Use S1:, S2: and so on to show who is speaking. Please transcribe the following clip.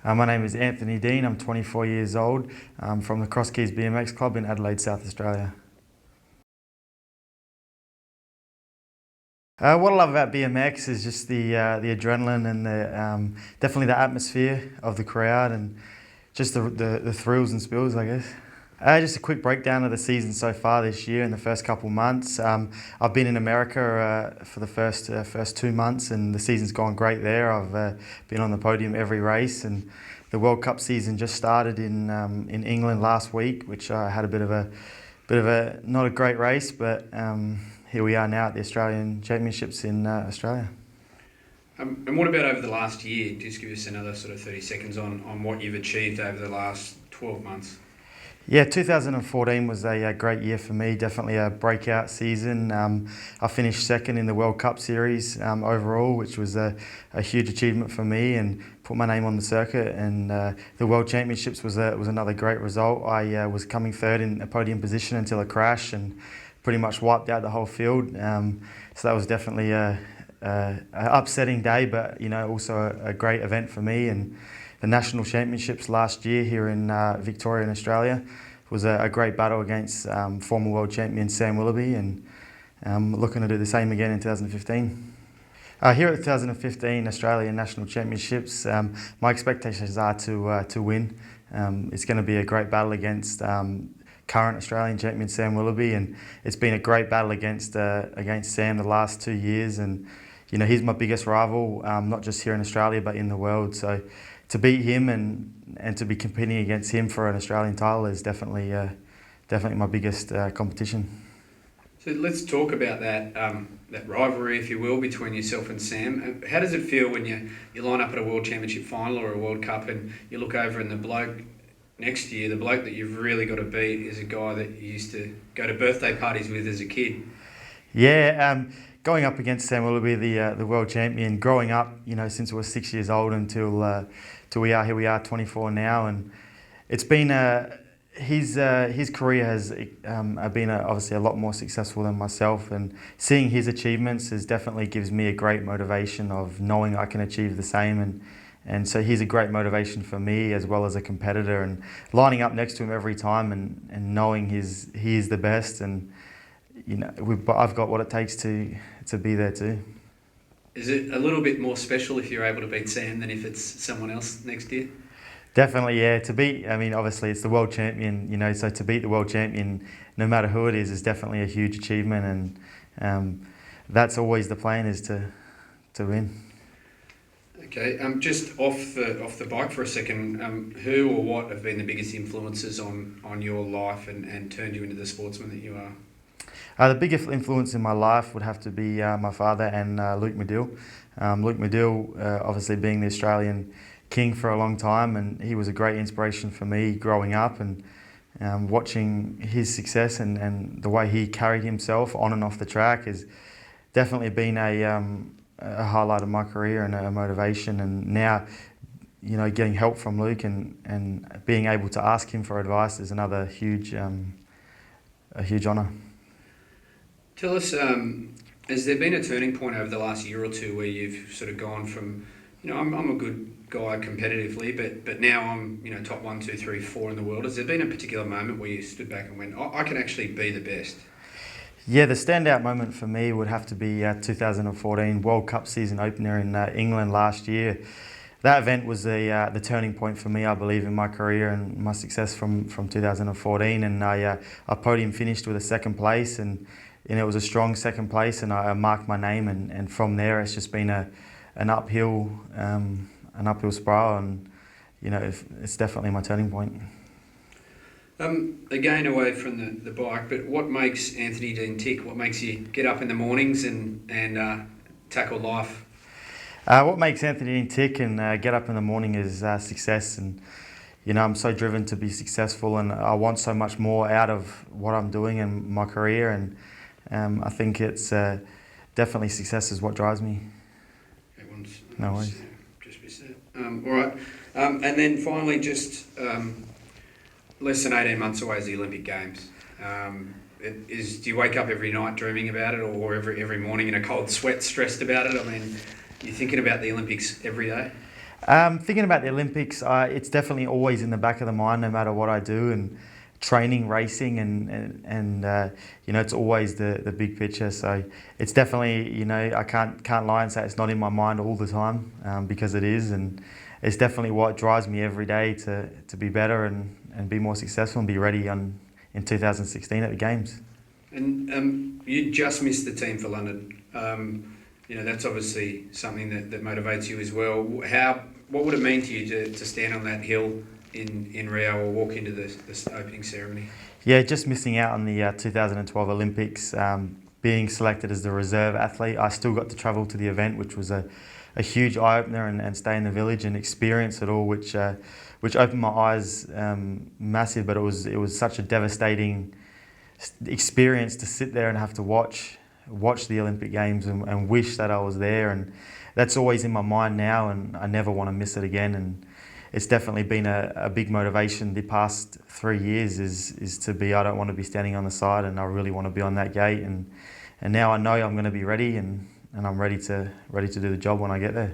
S1: My name is Anthony Dean. I'm 24 years old. I'm from the Cross Keys BMX Club in Adelaide, South Australia. What I love about BMX is just the adrenaline and definitely the atmosphere of the crowd and just the thrills and spills, I guess. Just a quick breakdown of the season so far this year in the first couple months. I've been in America for the first 2 months, and the season's gone great there. I've been on the podium every race, and the World Cup season just started in England last week, which I had a bit of a not a great race, but here we are now at the Australian Championships in Australia.
S2: And what about over the last year? Just give us another sort of 30 seconds on what you've achieved over the last 12 months.
S1: Yeah, 2014 was a great year for me, definitely a breakout season. I finished second in the World Cup series overall, which was a huge achievement for me and put my name on the circuit. And the World Championships was another great result. I was coming third in a podium position until a crash and pretty much wiped out the whole field. So that was definitely a upsetting day, but also a great event for me. And the National Championships last year here in Victoria in Australia was a great battle against former world champion Sam Willoughby, and looking to do the same again in 2015. Here at the 2015 Australian National Championships, my expectations are to win. It's going to be a great battle against current Australian champion Sam Willoughby, and it's been a great battle against Sam the last 2 years, and he's my biggest rival, not just here in Australia but in the world. So to beat him and to be competing against him for an Australian title is definitely my biggest competition.
S2: So let's talk about that rivalry, if you will, between yourself and Sam. How does it feel when you line up at a World Championship final or a World Cup and you look over and the bloke next to you, the bloke that you've really got to beat, is a guy that you used to go to birthday parties with as a kid?
S1: Yeah, going up against Sam Willoughby, the world champion, growing up, since I was 6 years old until here we are 24 now, and it's been his career has been obviously a lot more successful than myself, and seeing his achievements definitely gives me a great motivation of knowing I can achieve the same, and so he's a great motivation for me as well as a competitor, and lining up next to him every time and knowing he is the best, and I've got what it takes to be there too.
S2: Is it a little bit more special if you're able to beat Sam than if it's someone else next year?
S1: Definitely, yeah. Obviously it's the world champion, so to beat the world champion, no matter who it is definitely a huge achievement, and that's always the plan, is to win.
S2: Okay, just off the bike for a second, who or what have been the biggest influences on your life and turned you into the sportsman that you are?
S1: The biggest influence in my life would have to be my father and Luke Medill. Luke Medill, obviously being the Australian king for a long time, and he was a great inspiration for me growing up, and watching his success and the way he carried himself on and off the track has definitely been a highlight of my career and a motivation. And now, getting help from Luke and being able to ask him for advice is another huge honour.
S2: Tell us, has there been a turning point over the last year or two where you've sort of gone from, I'm a good guy competitively, but now I'm, top 1, 2, 3, 4 in the world. Has there been a particular moment where you stood back and went, I can actually be the best?
S1: Yeah, the standout moment for me would have to be 2014 World Cup season opener in England last year. That event was the turning point for me, I believe, in my career and my success from 2014. And I podium finished with a second place, and it was a strong second place, and I marked my name. And from there, it's just been an uphill spiral, and it's definitely my turning point.
S2: Again, away from the bike, but what makes Anthony Dean tick? What makes you get up in the mornings and tackle life?
S1: What makes Anthony Dean tick and get up in the morning is success, and I'm so driven to be successful, and I want so much more out of what I'm doing in my career, and I think it's definitely success is what drives me. No worries.
S2: Just be set. All right, and then finally, just less than 18 months away is the Olympic Games. Do you wake up every night dreaming about it, or every morning in a cold sweat stressed about it? I mean, you're thinking about the Olympics every day?
S1: Thinking about the Olympics, it's definitely always in the back of the mind, no matter what I do, and training, racing, and you know, it's always the big picture. So it's definitely, you know, I can't lie and say it's not in my mind all the time, because it is, and it's definitely what drives me every day to be better and be more successful and be ready in 2016 at the games.
S2: And you just missed the team for London. You know, that's obviously something that motivates you as well. What would it mean to you to stand on that hill in Rio or walk into the opening ceremony?
S1: Yeah, just missing out on the 2012 Olympics, being selected as the reserve athlete. I still got to travel to the event, which was a huge eye-opener, and stay in the village and experience it all, which opened my eyes massive. But it was such a devastating experience to sit there and have to watch the Olympic Games and wish that I was there, and that's always in my mind now, and I never want to miss it again. And it's definitely been a big motivation the past 3 years is to be, I don't want to be standing on the side, and I really want to be on that gate, and now I know I'm going to be ready, and I'm ready to do the job when I get there.